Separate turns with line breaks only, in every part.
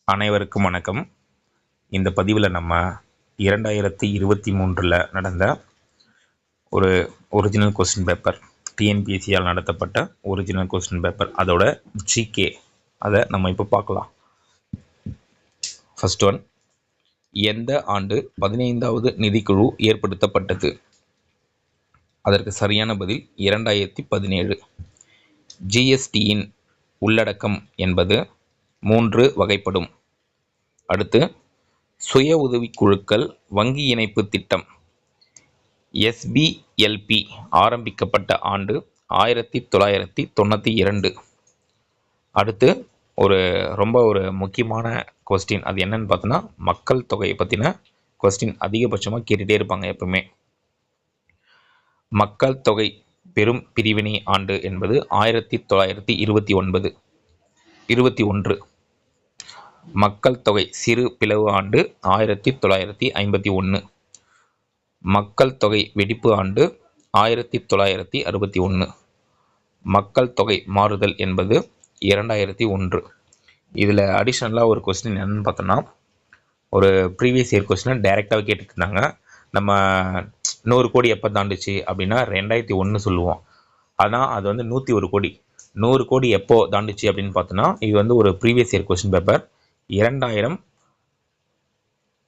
அனைவருக்கும் வணக்கம். இந்த பதிவில் நம்ம 2023 நடந்த ஒரு ஒரிஜினல் கொஸ்டின் பேப்பர், டிஎன்பிஎஸ்சியால் நடத்தப்பட்ட ஒரிஜினல் கொஸ்டின் பேப்பர், அதோட ஜிகே அதை நம்ம இப்போ பார்க்கலாம். ஃபர்ஸ்ட் ஒன், எந்த ஆண்டு 15வது நிதிக்குழு ஏற்படுத்தப்பட்டது? அதற்கு சரியான பதில் 2017. ஜிஎஸ்டியின் உள்ளடக்கம் என்பது 3 வகைப்படும். அடுத்து, சுய உதவிக்குழுக்கள் வங்கி இணைப்பு திட்டம் SBLP ஆரம்பிக்கப்பட்ட ஆண்டு 1992. அடுத்து ஒரு முக்கியமான கொஸ்டின், அது என்னன்னு பார்த்தோன்னா மக்கள் தொகையை பற்றின கொஸ்டின் அதிகபட்சமாக கேட்டுகிட்டே இருப்பாங்க எப்பவுமே. மக்கள் தொகை பெரும் பிரிவினை ஆண்டு என்பது 1921. மக்கள் தொகை சிறு பிளவு ஆண்டு 1951. மக்கள் தொகை வெடிப்பு ஆண்டு 1961. மக்கள் தொகை மாறுதல் என்பது 2001. இதில் அடிஷ்னலாக ஒரு கொஸ்டின் என்னன்னு பார்த்தோன்னா, ஒரு ப்ரீவியஸ் இயர் கொஸ்டினை டைரெக்டாக கேட்டுட்டு இருந்தாங்க. நம்ம 100 கோடி எப்போ தாண்டுச்சு அப்படின்னா 2001 சொல்லுவோம். ஆனால் அது வந்து 101 கோடி. 100 கோடி எப்போ தாண்டுச்சு அப்படின்னு பார்த்தோன்னா, இது ஒரு ப்ரீவியஸ் இயர் கொஸ்டின் பேப்பர் 2000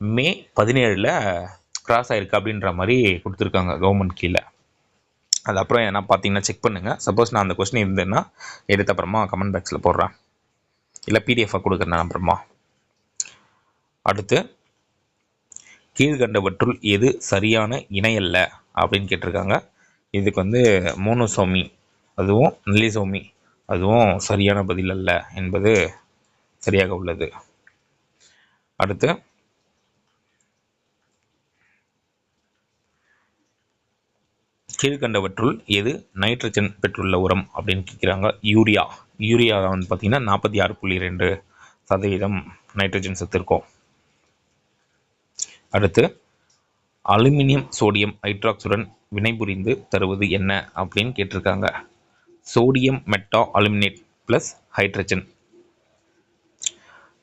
மே 17 கிராஸ் ஆயிருக்கு அப்படின்ற மாதிரி கொடுத்துருக்காங்க கவர்மெண்ட் கீழே. அது அப்புறம் என்ன பார்த்தீங்கன்னா செக் பண்ணுங்கள். சப்போஸ் நான் அந்த கொஸ்டின் இருந்தேன்னா எடுத்த அப்புறமா கமெண்ட் பாக்ஸில் போடுறேன், இல்லை பிடிஎஃபாக கொடுக்குறேன் அப்புறமா. அடுத்து, கீழ்கண்டவற்றுள் எது சரியான இணையல்ல அப்படின்னு கேட்டிருக்காங்க. இதுக்கு மோனோசோமி அதுவும் நிலிசோமி அதுவும் சரியான பதில் அல்ல என்பது சரியாக உள்ளது. அடுத்து, கீழ்கண்டவற்றுள் எது நைட்ரஜன் பெற்றுள்ள உரம் அப்படின்னு கேட்குறாங்க. யூரியா பார்த்தீங்கன்னா 46.2% நைட்ரஜன் சத்து இருக்கும். அடுத்து, அலுமினியம் சோடியம் ஹைட்ராக்சுடன் வினைபுரிந்து தருவது என்ன அப்படின்னு கேட்டிருக்காங்க. Sodium meta aluminate plus hydrogen.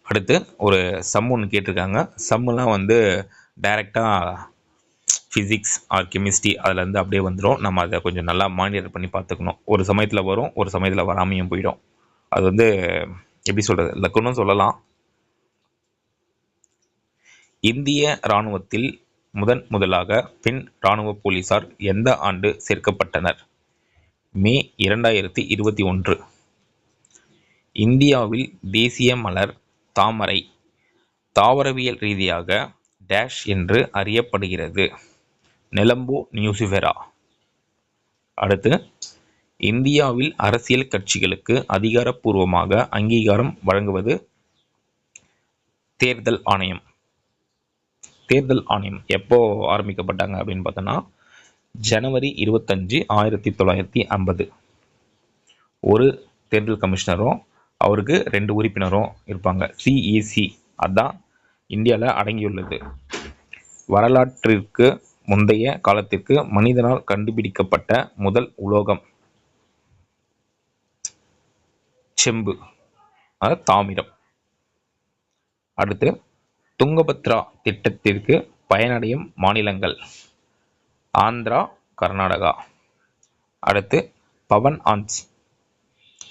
அடுத்து, ஒரு சம் ஒன்று கேட்டிருக்காங்க. சம்மெல்லாம் டைரெக்டாக ஃபிசிக்ஸ் ஆர் கெமிஸ்ட்ரி அதில் அப்படியே வந்துடும். நம்ம அதை கொஞ்சம் நல்லா மானிட்டர் பண்ணி பார்த்துக்கணும். ஒரு சமயத்தில் வரும், ஒரு சமயத்தில் வராமையும் போயிடும். அது எப்படி சொல்கிறது, லக்குன்னு சொல்லலாம். இந்திய இராணுவத்தில் முதலாக பெண் இராணுவ போலீசார் எந்த ஆண்டு சேர்க்கப்பட்டனர்? மே 2021. இந்தியாவில் தேசிய மலர் தாமரை தாவரவியல் ரீதியாக டேஷ் என்று அறியப்படுகிறது. நெலம்போ நியூசிஃபெரா. அடுத்து, இந்தியாவில் அரசியல் கட்சிகளுக்கு அதிகாரப்பூர்வமாக அங்கீகாரம் வழங்குவது தேர்தல் ஆணையம். தேர்தல் ஆணையம் எப்போ ஆரம்பிக்கப்பட்டாங்க அப்படின்னு பார்த்தோன்னா, ஜனவரி 25, 1950. ஒரு தேர்தல் கமிஷனரும் அவருக்கு 2 உறுப்பினரும் இருப்பாங்க. CEC அதான் இந்தியாவில் அடங்கியுள்ளது. வரலாற்றிற்கு முந்தைய காலத்திற்கு மனிதனால் கண்டுபிடிக்கப்பட்ட முதல் உலோகம் செம்பு, தாமிரம். அடுத்து, துங்கபத்ரா திட்டத்திற்கு பயனடையும் மாநிலங்கள் ஆந்திரா, கர்நாடகா. அடுத்து, பவன் ஆன்ஸ்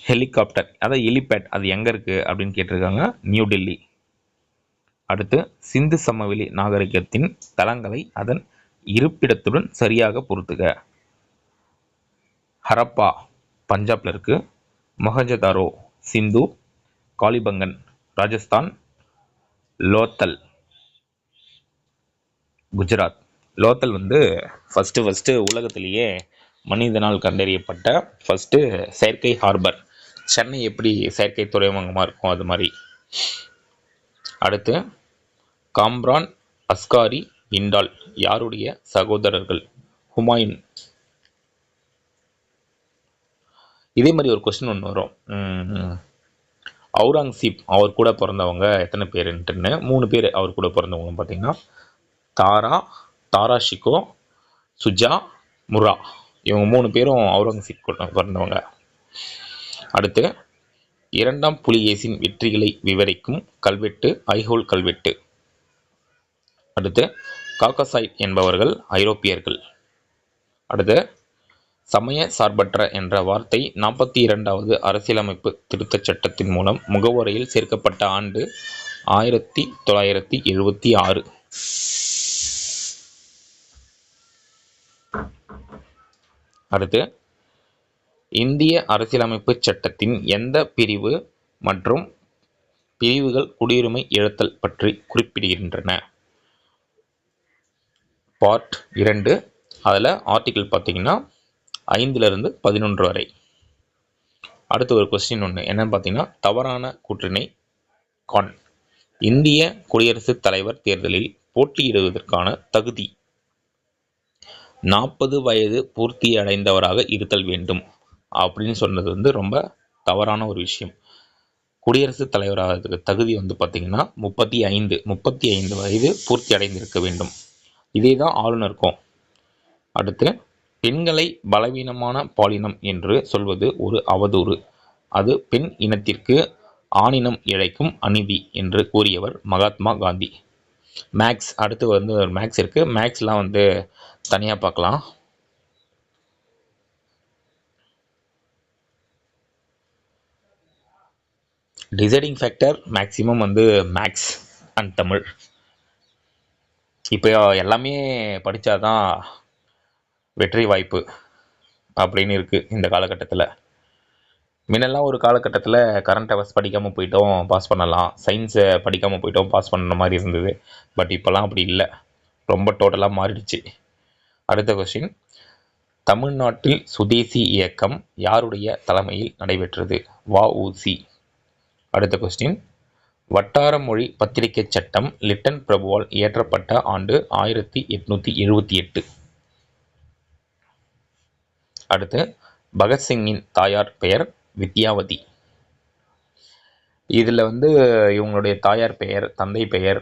ஹெலிகாப்டர் எலிபேட் அது எங்கே இருக்குது அப்படின்னு கேட்டிருக்காங்க. நியூ டெல்லி. அடுத்து, சிந்து சமவெளி நாகரிகத்தின் தளங்களை அதன் இருப்பிடத்துடன் சரியாக பொருத்துக. ஹரப்பா பஞ்சாப்ல இருக்கு, மொஹஞ்சதாரோ சிந்து, காலிபங்கன் ராஜஸ்தான், லோத்தல் குஜராத். லோத்தல் ஃபஸ்ட்டு உலகத்திலேயே மனிதனால் கண்டறியப்பட்ட ஃபஸ்ட்டு செயற்கை ஹார்பர். சென்னை எப்படி செயற்கை துறைமுகமாக இருக்கும் அது மாதிரி. அடுத்து, காம்ரான் அஸ்காரி இண்டால் யாருடைய சகோதரர்கள்? ஹுமாயூன். இதே மாதிரி ஒரு கொஸ்டின் ஒன்று வரும், அவுரங்கசீப் அவர் கூட பிறந்தவங்க எத்தனை பேருன்ட்டுன்னு. 3 பேர் அவர் கூட பிறந்தவங்க பார்த்தீங்கன்னா தாரா ஷிகோ, சுஜா, முரா. இவங்க 3 பேரும் அவுரங்கசீப் கூட பிறந்தவங்க. அடுத்து, இரண்டாம் புலிகேசின் வெற்றிகளை விவரிக்கும் கல்வெட்டு ஐஹோல் கல்வெட்டு. அடுத்து காக்கசாய்ட் என்பவர்கள் ஐரோப்பியர்கள். அடுத்து சமய சார்பற்ற என்ற வார்த்தை 42வது அரசியலமைப்பு திருத்தச் சட்டத்தின் மூலம் முகவுரையில் சேர்க்கப்பட்ட ஆண்டு 1976. அடுத்து இந்திய அரசியலமைப்பு சட்டத்தின் எந்த பிரிவு மற்றும் பிரிவுகள் குடியுரிமை இழத்தல் பற்றி குறிப்பிடுகின்றன? பார்ட் 2. அதில் ஆர்டிகிள் பார்த்தீங்கன்னா 5லிருந்து 11 வரை. அடுத்து ஒரு கொஸ்டின் ஒன்று என்னன்னு பார்த்தீங்கன்னா, தவறான கூற்றினை காண். இந்திய குடியரசுத் தலைவர் தேர்தலில் போட்டியிடுவதற்கான தகுதி 40 வயது பூர்த்தி அடைந்தவராக இருத்தல் வேண்டும் அப்படின்னு சொன்னது ரொம்ப தவறான ஒரு விஷயம். குடியரசுத் தலைவராக தகுதி பார்த்தீங்கன்னா 35 வயது பூர்த்தி அடைந்திருக்க வேண்டும். இதே தான் ஆளுநருக்கும். அடுத்து பெண்களை பலவீனமான பாலினம் என்று சொல்வது ஒரு அவதூறு. அது பெண் இனத்திற்கு ஆணினம் இழைக்கும் அநீதி என்று கூறியவர் மகாத்மா காந்தி. மேக்ஸ் அடுத்து ஒரு மேக்ஸ் இருக்குது. மேக்ஸ்லாம் தனியாக பார்க்கலாம். Deciding factor maximum maths and Tamil. இப்போ எல்லாமே படித்தாதான் வெற்றி வாய்ப்பு அப்படின்னு இருக்குது இந்த காலகட்டத்தில். முன்னெல்லாம் ஒரு காலகட்டத்தில் கரண்ட் அவர்ஸ் படிக்காமல் போயிட்டோம் பாஸ் பண்ணலாம், சயின்ஸை படிக்காமல் போயிட்டோம் பாஸ் பண்ணுற மாதிரி இருந்தது. பட் இப்போல்லாம் அப்படி இல்லை, ரொம்ப டோட்டலாக மாறிடுச்சு. அடுத்த கொஸ்டின், தமிழ்நாட்டில் சுதேசி இயக்கம் யாருடைய தலைமையில் நடைபெற்றது? வ.உ.சி. அடுத்த கொஸ்டின், வட்டார மொழி பத்திரிகை சட்டம் லிட்டன் பிரபுவால் இயற்றப்பட்ட ஆண்டு 1878. அடுத்து பகத்சிங்கின் தாயார் பெயர் வித்யாவதி. இதில் இவங்களுடைய தாயார் பெயர், தந்தை பெயர்,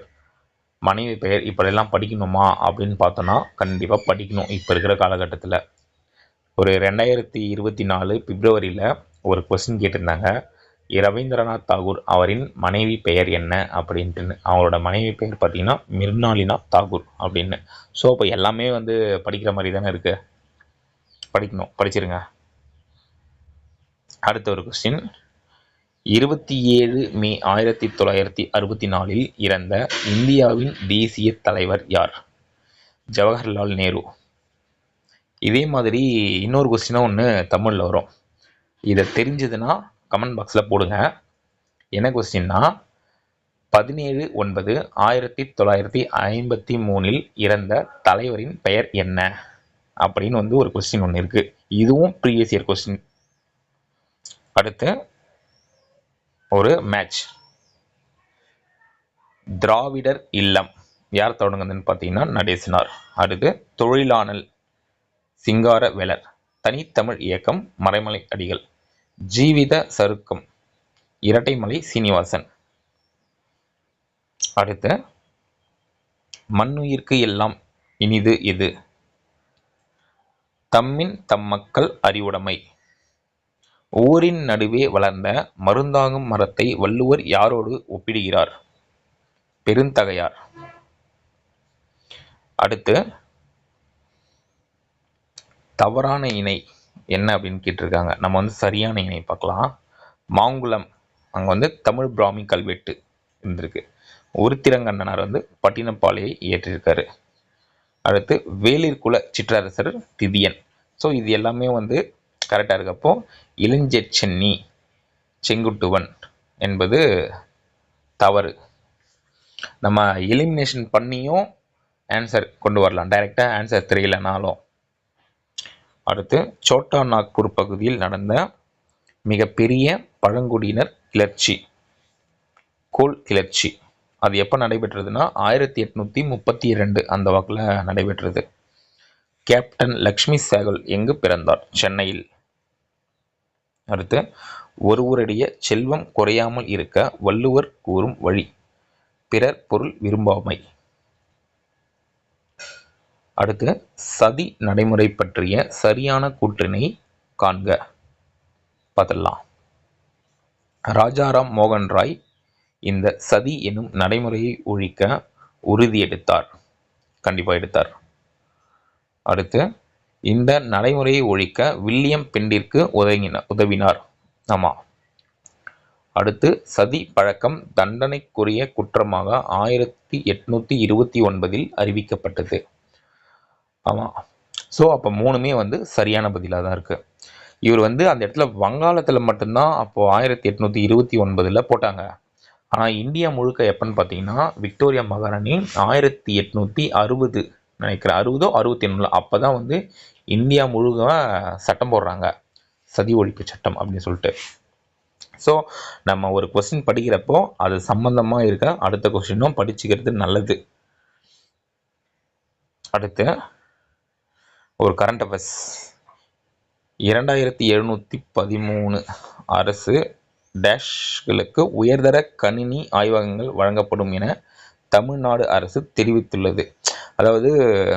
மனைவி பெயர் இப்படியெல்லாம் படிக்கணுமா அப்படின்னு பார்த்தோன்னா கண்டிப்பாக படிக்கணும். இப்போ இருக்கிற காலகட்டத்தில் ஒரு 2024 பிப்ரவரியில் ஒரு கொஸ்டின் கேட்டிருந்தாங்க, ரவீந்திரநாத் தாகூர் அவரின் மனைவி பெயர் என்ன அப்படின்ட்டுன்னு. அவங்களோட மனைவி பெயர் பார்த்தீங்கன்னா மிர்னாலினா தாகூர் அப்படின்னு. ஸோ இப்போ எல்லாமே படிக்கிற மாதிரி தானே இருக்குது, படிக்கணும், படிச்சிருங்க. அடுத்த ஒரு கொஸ்டின், 27 மே 1964 இறந்த இந்தியாவின் தேசிய தலைவர் யார்? ஜவஹர்லால் நேரு. இதே மாதிரி இன்னொரு கொஸ்டினாக ஒன்று தமிழில் வரும். இதை தெரிஞ்சதுன்னா கமெண்ட் பாக்ஸில் போடுங்க. என்ன கொஸ்டின்னா, 17/9/1953 இறந்த தலைவரின் பெயர் என்ன அப்படின்னு ஒரு கொஸ்டின் ஒன்று இருக்குது. இதுவும் ப்ரீவியஸ் இயர் கொஸ்டின். அடுத்து ஒரு மேட்ச். திராவிடர் இல்லம் யார் தொடங்குதுன்னு பார்த்தீங்கன்னா நடேசனார். அடுத்து தொழிலாளர் சிங்காரவேலர். தனித்தமிழ் இயக்கம் மறைமலை அடிகள். ஜீவித சருக்கம் இரட்டைமலை சீனிவாசன். அடுத்து மண்ணுயிர்க்கு எல்லாம் இனிது எது? தம்மின் தம்மக்கள் அறிவுடைமை. ஊரின் நடுவே வளர்ந்த மருந்தாகும் மரத்தை வள்ளுவர் யாரோடு ஒப்பிடுகிறார்? பெருந்தகையார். அடுத்து தவறான இணை என்ன அப்படின்னு கேட்டிருக்காங்க. நம்ம சரியான இணை பார்க்கலாம். மாங்குளம் அங்கே தமிழ் பிராமி கல்வெட்டு இருந்திருக்கு. உருத்திரங்கண்ணனார் பட்டினப்பாலையை இயற்றியிருக்காரு. அடுத்து வேளிர்குல சிற்றரசர் திதியன். ஸோ இது எல்லாமே கரெக்டாக இருக்கப்போ இளஞ்சென்னி செங்குட்டுவன் என்பது தவறு. நம்ம எலிமினேஷன் பண்ணியும் ஆன்சர் கொண்டு வரலாம், டைரெக்டாக ஆன்சர் தெரியலனாலும். அடுத்து சோட்டா நாக்பூர் பகுதியில் நடந்த மிகப்பெரிய பழங்குடியினர் கிளர்ச்சி, கோல் கிளர்ச்சி, அது எப்போ நடைபெற்றதுன்னா 1832 அந்த வாக்கில் நடைபெற்றது. கேப்டன் லக்ஷ்மி சேகல் எங்கு பிறந்தார்? சென்னையில். அடுத்து ஒருவருடைய செல்வம் குறையாமல் இருக்க வள்ளுவர் கூறும் வழி பிறர் பொருள் விரும்பாமை. அடுத்து சதி நடைமுறை பற்றிய சரியான கூற்றினை காண்க. பார்த்துடலாம். ராஜாராம் மோகன் ராய் இந்த சதி எனும் நடைமுறையை ஒழிக்க உறுதி எடுத்தார். கண்டிப்பாக எடுத்தார். அடுத்து, இந்த நடைமுறையை ஒழிக்க வில்லியம் பெண்டிற்கு உதவினார். ஆமாம். அடுத்து, சதி பழக்கம் தண்டனைக்குரிய குற்றமாக 1829 அறிவிக்கப்பட்டது. ஆமாம். ஸோ அப்போ மூணுமே சரியான பதிலாக தான் இருக்குது. இவர் அந்த இடத்துல வங்காளத்தில் மட்டும்தான் அப்போது 1829 போட்டாங்க. ஆனால் இந்தியா முழுக்க எப்போன்னு பார்த்தீங்கன்னா விக்டோரியா மகாராணி 1860 நினைக்கிறேன், 60ஓ 61 அப்போ தான் இந்தியா முழுக்க சட்டம் போடுறாங்க, சதி ஒழிப்பு சட்டம் அப்படின்னு சொல்லிட்டு. ஸோ நம்ம ஒரு கொஸ்டின் படிக்கிறப்போ அது சம்பந்தமாக இருக்க அடுத்த கொஸ்டினும் படிச்சுக்கிறது நல்லது. அடுத்து ஒரு கரண்ட் அஃபேர்ஸ். 2713 அரசு டேஷ்களுக்கு உயர்தர கணினி ஆய்வகங்கள் வழங்கப்படும் என தமிழ்நாடு அரசு தெரிவித்துள்ளது. அதாவது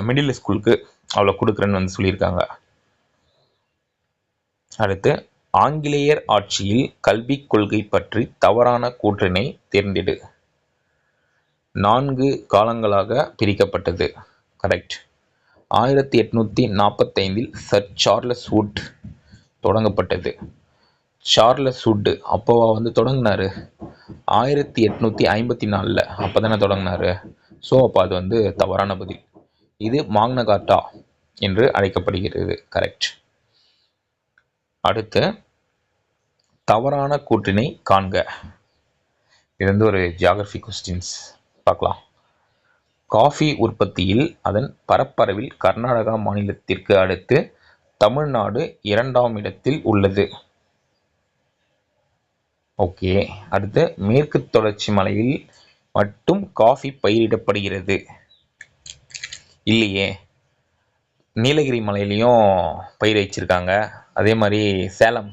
மிடில் ஸ்கூலுக்கு அவ்வளோ கொடுக்குறேன்னு சொல்லியிருக்காங்க. அடுத்து, ஆங்கிலேயர் ஆட்சியில் கல்விக் கொள்கை பற்றி தவறான கூற்றினை தேர்ந்தெடு. 4 காலங்களாக பிரிக்கப்பட்டது. கரெக்ட். 1845 சர் சார்லஸ் வுட் தொடங்கப்பட்டது. சார்லஸ் வுட் அப்போவா தொடங்கினாரு? 1854 அப்போ தானே தொடங்கினாரு. ஸோ அப்போ அது தவறான பதில். இது மாக்னா கார்ட்டா என்று அழைக்கப்படுகிறது. கரெக்ட். அடுத்து, தவறான கூற்றினை காண்க. இது ஒரு ஜியாகிரபி கொஸ்டின்ஸ் பார்க்கலாம். காஃபி உற்பத்தியில் அதன் பரப்பளவில் கர்நாடகா மாநிலத்திற்கு அடுத்து தமிழ்நாடு 2ஆம் இடத்தில் உள்ளது. ஓகே. அடுத்து, மேற்கு தொடர்ச்சி மலையில் மட்டும் காஃபி பயிரிடப்படுகிறது. இல்லையே, நீலகிரி மலையிலையும் பயிர் வச்சிருக்காங்க. அதே மாதிரி சேலம்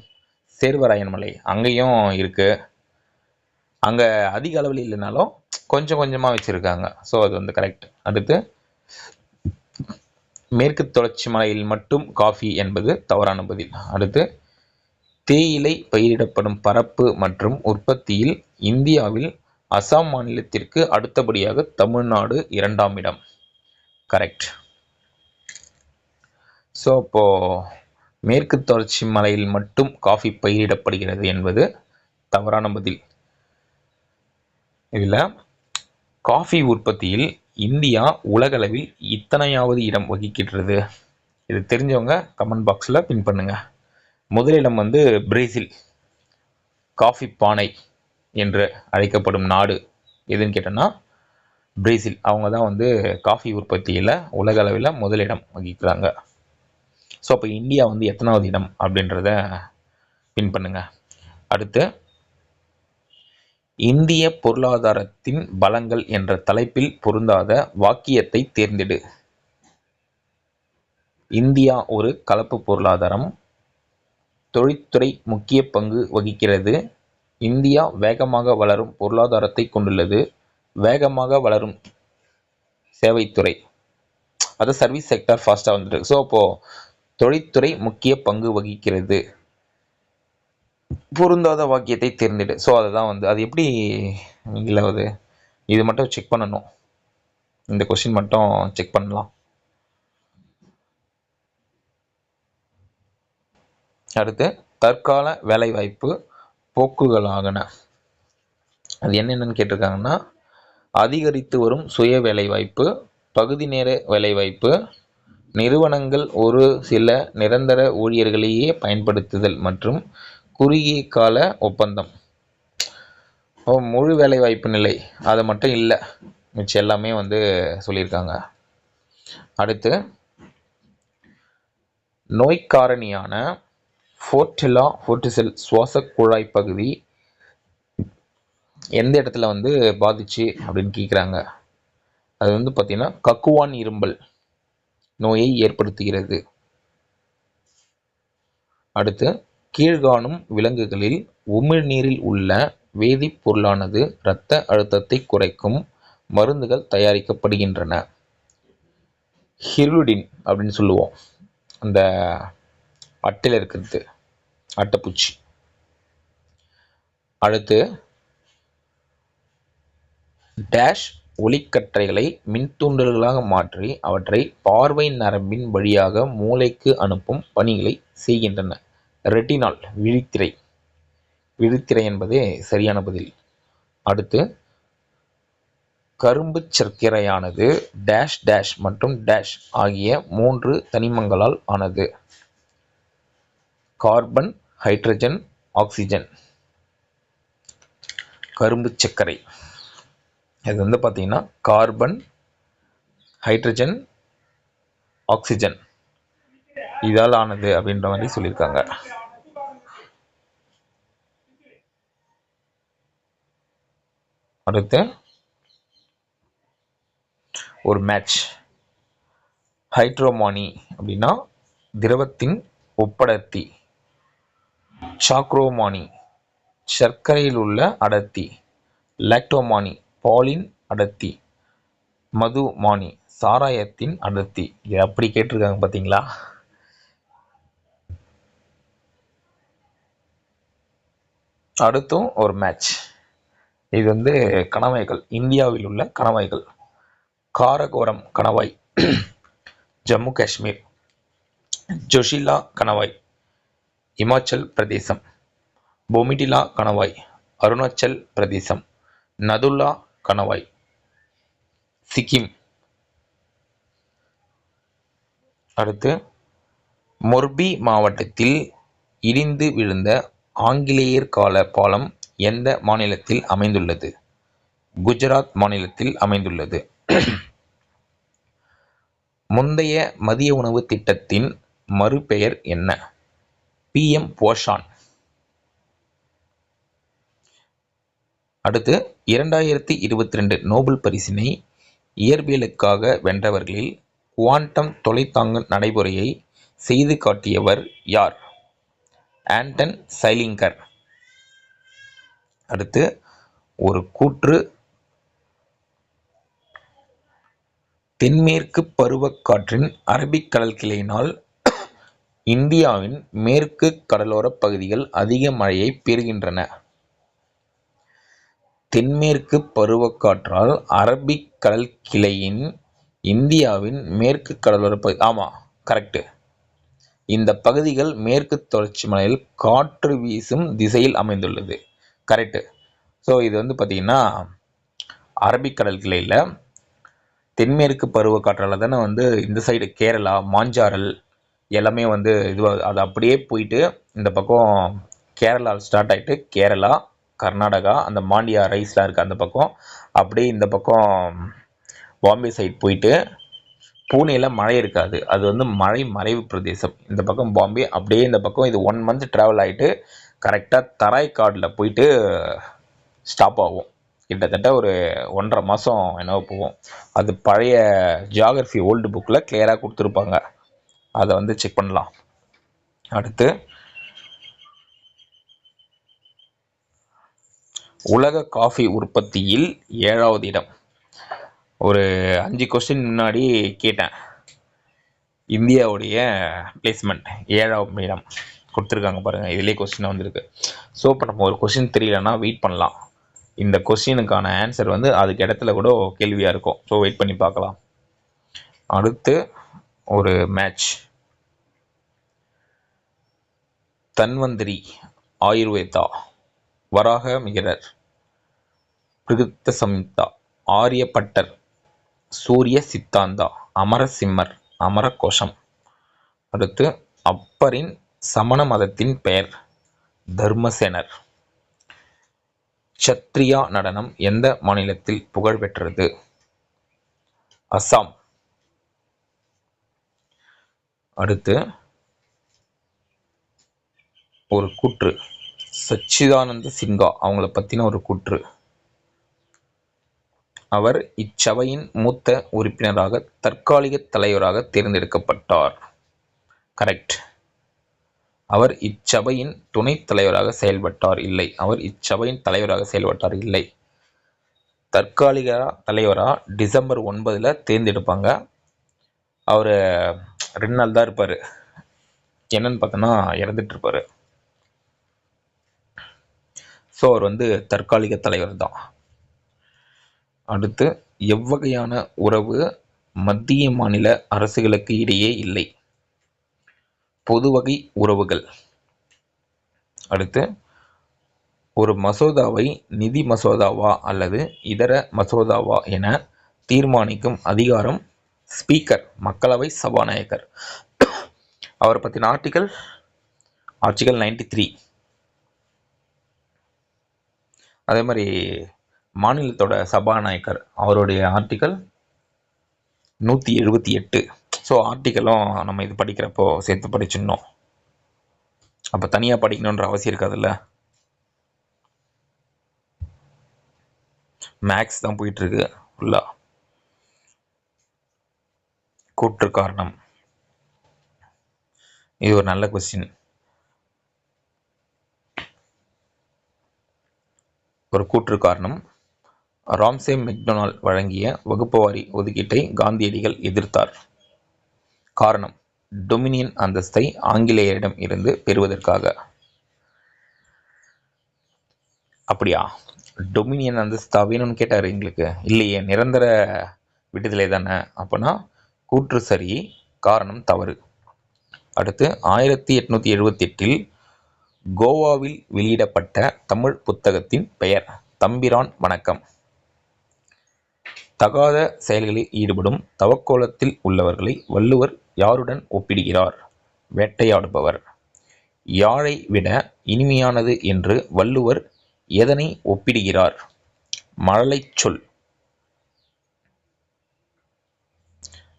சேர்வராயன் மலை அங்கேயும் இருக்கு. அங்கே அதிக அளவில் இல்லைனாலும் கொஞ்சம் கொஞ்சமாக வச்சுருக்காங்க. ஸோ அது கரெக்ட். அடுத்து, மேற்கு தொடர்ச்சி மலையில் மட்டும் காஃபி என்பது தவறான பதில். அடுத்து, தேயிலை பயிரிடப்படும் பரப்பு மற்றும் உற்பத்தியில் இந்தியாவில் அசாம் மாநிலத்திற்கு அடுத்தபடியாக தமிழ்நாடு 2ஆம் இடம். கரெக்ட். ஸோ அப்போது மேற்கு தொடர்ச்சி மலையில் மட்டும் காஃபி பயிரிடப்படுகிறது என்பது தவறான பதில். இதில் காஃபி உற்பத்தியில் இந்தியா உலகளவில் இத்தனையாவது இடம் வகிக்கின்றது? இது தெரிஞ்சவங்க கமெண்ட் பாக்ஸில் பின் பண்ணுங்க. முதலிடம் பிரேசில். காஃபி பானை என்று அழைக்கப்படும் நாடு எதுன்னு கேட்டோன்னா பிரேசில். அவங்க தான் காஃபி உற்பத்தியில் உலகளவில் முதலிடம் வகிக்கிறாங்க. ஸோ அப்போ இந்தியா எத்தனாவது இடம் அப்படின்றத பின் பண்ணுங்க. அடுத்து, இந்திய பொருளாதாரத்தின் பலங்கள் என்ற தலைப்பில் பொருந்தாத வாக்கியத்தை தேர்ந்தெடு. இந்தியா ஒரு கலப்பு பொருளாதாரம். தொழில்துறை முக்கிய பங்கு வகிக்கிறது. இந்தியா வேகமாக வளரும் பொருளாதாரத்தை கொண்டுள்ளது. வேகமாக வளரும் சேவைத்துறை, அது சர்வீஸ் செக்டர் ஃபாஸ்ட்டாக வந்துருக்கு. ஸோ அப்போது தொழில்துறை முக்கிய பங்கு வகிக்கிறது. பொருந்தாத வாக்கியத்தை தேர்ந்தெடு. ஸோ அதுதான் அது எப்படி நீங்களாவது இது மட்டும் செக் பண்ணணும். இந்த கொஸ்டின் மட்டும் செக் பண்ணலாம். அடுத்து, தற்கால வேலைவாய்ப்பு போக்குகளாகன. அது என்னென்னு கேட்டிருக்காங்கன்னா அதிகரித்து வரும் சுய வேலைவாய்ப்பு, பகுதி நேர வேலைவாய்ப்பு, நிறுவனங்கள் ஒரு சில நிரந்தர ஊழியர்களையே பயன்படுத்துதல் மற்றும் குறுகிய கால ஒப்பந்தம். முழு வேலைவாய்ப்பு நிலை அது மட்டும் இல்லை, மிச்சம் எல்லாமே சொல்லியிருக்காங்க. அடுத்து, நோய்க்காரணியான ஃபோர்டெல்லா ஃபோர்டிசெல் சுவாச குழாய் பகுதி எந்த இடத்துல பாதிச்சு அப்படின்னு கேட்குறாங்க. அது பார்த்தீங்கன்னா கக்குவான் இரும்பல் நோயை ஏற்படுத்துகிறது. அடுத்து, கீழ்காணும் விலங்குகளில் உமிழ்நீரில் உள்ள வேதிப்பொருளானது இரத்த அழுத்தத்தை குறைக்கும் மருந்துகள் தயாரிக்கப்படுகின்றன. ஹிருடின் அப்படின்னு சொல்லுவோம், அந்த அட்டையில் இருக்கிறது, அட்டைப்பூச்சி. அடுத்து டேஷ் ஒளிக்கற்றைகளை மின்தூண்டல்களாக மாற்றி அவற்றை பார்வை நரம்பின் வழியாக மூளைக்கு அனுப்பும் பணிகளை செய்கின்றன. ரெட்டினால் விழித்திரை. விழித்திரை என்பதே சரியான பதில். அடுத்து கரும்புச் சர்க்கரையானது டேஷ் டேஷ் மற்றும் டேஷ் ஆகிய 3 தனிமங்களால் ஆனது. Carbon, hydrogen, oxygen. கரும்புச் சர்க்கரை இது வந்து பார்த்தீங்கன்னா கார்பன், ஹைட்ரஜன், ஆக்சிஜன் இதால் ஆனது அப்படின்ற மாதிரி சொல்லியிருக்காங்க. அடுத்து ஒரு மேட்ச். ஹைட்ரோமானி அப்படின்னா திரவத்தின் ஒப்படர்த்தி. சாக்ரோமானி சர்க்கரையில் உள்ள அடர்த்தி. லாக்டோமானி பாலின் அடர்த்தி. மதுமானி சாராயத்தின் அடர்த்தி. இது அப்படி கேட்டிருக்காங்க பார்த்தீங்களா? அடுத்தும் ஒரு மேட்ச். இது வந்து கணவாய்கள், இந்தியாவில் உள்ள கணவாய்கள். காரகோரம் கணவாய் ஜம்மு காஷ்மீர். ஜோஷிலா கணவாய் இமாச்சல் பிரதேசம். பொமிடிலா கணவாய் அருணாச்சல் பிரதேசம். நதுல்லா கணவாய் சிக்கிம். அடுத்து மொர்பி மாவட்டத்தில் இடிந்து விழுந்த ஆங்கிலேயர் கால பாலம் எந்த மாநிலத்தில் அமைந்துள்ளது? குஜராத் மாநிலத்தில் அமைந்துள்ளது. முந்தைய மதிய உணவு திட்டத்தின் மறுபெயர் என்ன? PM போஷான். அடுத்து 2022 நோபல் பரிசினை இயற்பியலுக்காக வென்றவர்களில் குவாண்டம் தொலைத்தாங்கு நடைமுறையை செய்து காட்டியவர் யார்? ஆண்டன் சைலிங்கர். அடுத்து ஒரு கூற்று. தென்மேற்கு பருவக்காற்றின் அரபிக்கடல் கிளையினால் இந்தியாவின் மேற்கு கடலோர பகுதிகள் அதிக மழையை பெறுகின்றன. தென்மேற்கு பருவக்காற்றால் அரபிக்கடல் கிளையின் இந்தியாவின் மேற்கு கடலோர பகுதி. ஆமாம், கரெக்டு. இந்த பகுதிகள் மேற்கு தொடர்ச்சி மலையில் காற்று வீசும் திசையில் அமைந்துள்ளது. கரெக்டு. ஸோ இது வந்து பார்த்திங்கன்னா அரபிக்கடல் கிளையில் தென்மேற்கு பருவக்காற்றால் தானே வந்து இந்த சைடு கேரளா, மாஞ்சாரல் எல்லாமே வந்து அது அப்படியே போயிட்டு இந்த பக்கம் கேரளாவில் ஸ்டார்ட் ஆகிட்டு கேரளா, கர்நாடகா, அந்த மாண்டியா ரைஸ்லாம் இருக்குது அந்த பக்கம், அப்படியே இந்த பக்கம் பாம்பே சைட் போயிட்டு பூனேயில் மழை இருக்காது, அது வந்து மழை மறைவு பிரதேசம். இந்த பக்கம் பாம்பே, அப்படியே இந்த பக்கம் இது 1 month ட்ராவல் ஆகிட்டு கரெக்டாக தராய்காடில் போயிட்டு ஸ்டாப் ஆகும். கிட்டத்தட்ட ஒரு 1.5 மாதம் என்னவோ போகும். அது பழைய ஜியாகிரஃபி ஓல்டு புக்கில் கிளியராக கொடுத்துருப்பாங்க, அதை வந்து செக் பண்ணலாம். அடுத்து உலக காஃபி உற்பத்தியில் 7வது இடம். ஒரு 5 கொஸ்டின் முன்னாடி கேட்டேன், இந்தியாவுடைய பிளேஸ்மெண்ட் 7வது இடம் கொடுத்துருக்காங்க பாருங்கள், இதுலேயே கொஸ்டின் வந்திருக்கு. ஸோ இப்போ நம்ம ஒரு கொஸ்டின் தெரியலன்னா வெயிட் பண்ணலாம், இந்த கொஸ்டினுக்கான ஆன்சர் வந்து அதுக்கு இடத்துல கூட கேள்வியாக இருக்கும். ஸோ வெயிட் பண்ணி பார்க்கலாம். அடுத்து ஒரு மேட்ச். தன்வந்திரி ஆயுர்வேதா, வராக மிகிரர், பிருகுத்த சம்ஹிதா, ஆரியப்பட்டர், சூரிய சித்தாந்தா, அமரசிம்மர், அமரகோஷம். அடுத்து அப்பரின் சமண மதத்தின் பெயர் தர்மசேனர். சத்ரியா நடனம் எந்த மாநிலத்தில் புகழ் பெற்றது? அஸ்ஸாம். அடுத்து ஒரு கூற்று. சச்சிதானந்த சின்ஹா அவங்கள பற்றின ஒரு கூற்று. அவர் இச்சபையின் மூத்த உறுப்பினராக தற்காலிக தலைவராக தேர்ந்தெடுக்கப்பட்டார். கரெக்ட். அவர் இச்சபையின் துணைத் தலைவராக செயல்பட்டார். இல்லை, அவர் இச்சபையின் தலைவராக செயல்பட்டார். இல்லை, தற்காலிக தலைவராக டிசம்பர் 9 தேர்ந்தெடுப்பாங்க. அவர் 2 நாள் தான் இருப்பார். என்னன்னு பார்த்தோன்னா இறந்துட்டு இருப்பார். ஸோ அவர் வந்து தற்காலிக தலைவர் தான். அடுத்து, எவ்வகையான உறவு மத்திய மாநில அரசுகளுக்கு இடையே இல்லை? பொதுவகை உறவுகள். அடுத்து, ஒரு மசோதாவை நிதி மசோதாவா அல்லது இதர மசோதாவா என தீர்மானிக்கும் அதிகாரம் ஸ்பீக்கர், மக்களவை சபாநாயகர். அவரை பற்றின ஆர்டிகல் 93. அதே மாதிரி மாநிலத்தோட சபாநாயகர் அவருடைய ஆர்டிகல் 178. ஸோ ஆர்டிக்கலும் நம்ம இது படிக்கிறப்போ சேர்த்து படிச்சிடணும். அப்போ தனியாக படிக்கணுன்ற அவசியம் இருக்காதுல்ல. மேக்ஸ் தான் போயிட்டுருக்கு ஃபுல்லாக. கூற்று காரணம், இது ஒரு நல்ல கொஸ்டின். ஒரு கூற்று காரணம், ராம்சே மெக்டொனால்ட் வழங்கிய வகுப்புவாரி ஒதுக்கீட்டை காந்தியடிகள் எதிர்த்தார். காரணம், டொமினியன் அந்தஸ்தை ஆங்கிலேயரிடம் இருந்து பெறுவதற்காக. அப்படியா, டொமினியன் அந்தஸ்தா வேணும்னு கேட்டார் எங்களுக்கு? இல்லையே, நிரந்தர விடுதலை தானே. அப்போனா கூற்று சரி, காரணம் தவறு. அடுத்து, 1878 கோவாவில் வெளியிடப்பட்ட தமிழ் புத்தகத்தின் பெயர் தம்பிரான் வணக்கம். தகாத செயல்களில் ஈடுபடும் தவக்கோலத்தில் உள்ளவர்களை வள்ளுவர் யாருடன் ஒப்பிடுகிறார்? வேட்டையாடுபவர். யாழை விட இனிமையானது என்று வள்ளுவர் எதனை ஒப்பிடுகிறார்? மழலைச் சொல்.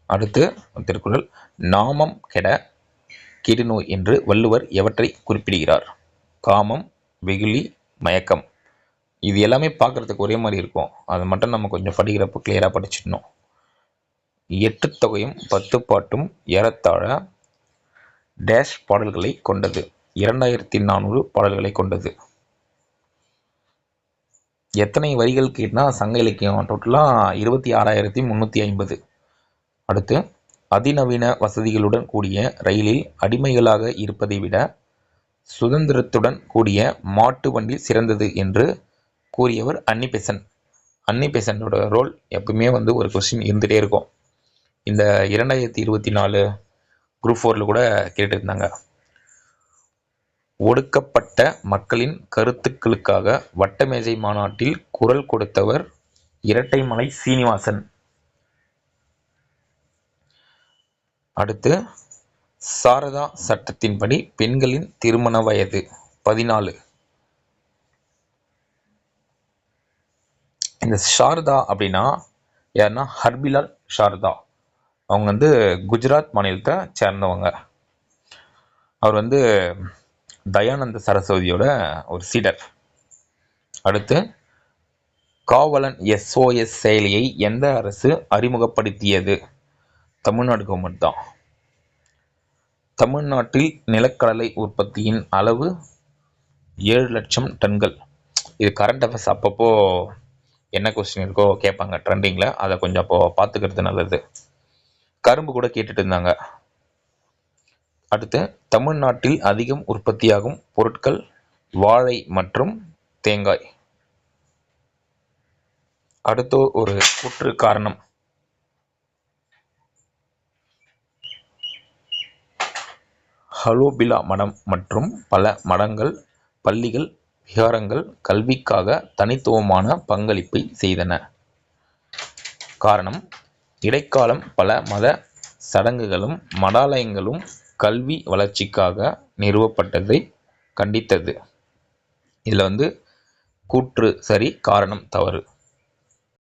அடுத்து திருக்குறள், நாமம் கெட கெடுநோய் என்று வள்ளுவர் எவற்றை குறிப்பிடுகிறார்? காமம், வெகுளி, மயக்கம். இது எல்லாமே பார்க்குறதுக்கு ஒரே மாதிரி இருக்கும், அதை மட்டும் நம்ம கொஞ்சம் படிக்கிறப்போ கிளியராக படிச்சிடணும். 8 தொகையும் 10 பாட்டும் ஏறத்தாழ டேஷ் பாடல்களை கொண்டது. 2400 பாடல்களை கொண்டது. எத்தனை வரிகள் கேட்டால் சங்க இலக்கியம் டோட்டலாக 26,350. அடுத்து, அதிநவீன வசதிகளுடன் கூடிய ரயிலில் அடிமைகளாக இருப்பதை விட சுதந்திரத்துடன் கூடிய மாட்டு வண்டி சிறந்தது என்று கூறியவர் அன்னி பெசன்ட்டோட ரோல் எப்பவுமே வந்து ஒரு கொஸ்டின் இருந்துகிட்டே இருக்கும். இந்த 2024 குரூப் 4 கூட கேட்டுருந்தாங்க. ஒடுக்கப்பட்ட மக்களின் கருத்துக்களுக்காக வட்டமேஜை மாநாட்டில் குரல் கொடுத்தவர் இரட்டைமலை சீனிவாசன். அடுத்து, சாரதா சட்டத்தின்படி பெண்களின் திருமண வயது 14. இந்த சாரதா அப்படின்னா யாருன்னா ஹர்பிலால் சாரதா. அவங்க வந்து குஜராத் மாநிலத்தை சேர்ந்தவங்க. அவர் வந்து தயானந்த சரஸ்வதியோட ஒரு சீடர். அடுத்து, காவலன் SOS செயலியை எந்த அரசு அறிமுகப்படுத்தியது? தமிழ்நாடு கவர்மெண்ட் தான். தமிழ்நாட்டில் நிலக்கடலை உற்பத்தியின் அளவு 7 லட்சம் டன்கள். இது கரண்ட் அஃபேர்ஸ் அப்பப்போ என்ன கொஸ்டின் இருக்கோ கேட்பாங்க ட்ரெண்டிங்கில், அதை கொஞ்சம் அப்போ பார்த்துக்கிறது நல்லது. கரும்பு கூட கேட்டுட்டு இருந்தாங்க. அடுத்து, தமிழ்நாட்டில் அதிகம் உற்பத்தியாகும் பொருட்கள் வாழை மற்றும் தேங்காய். அடுத்து ஒரு கூற்று காரணம், ஹலோபிலா மடம் மற்றும் பல மடங்கள், பள்ளிகள், விகாரங்கள் கல்விக்காக தனித்துவமான பங்களிப்பை செய்தன. காரணம், இடைக்காலம் பல மத சடங்குகளும் மடாலயங்களும் கல்வி வளர்ச்சிக்காக நிறுவப்பட்டதை கண்டித்தது. இதில் வந்து கூற்று சரி, காரணம் தவறு.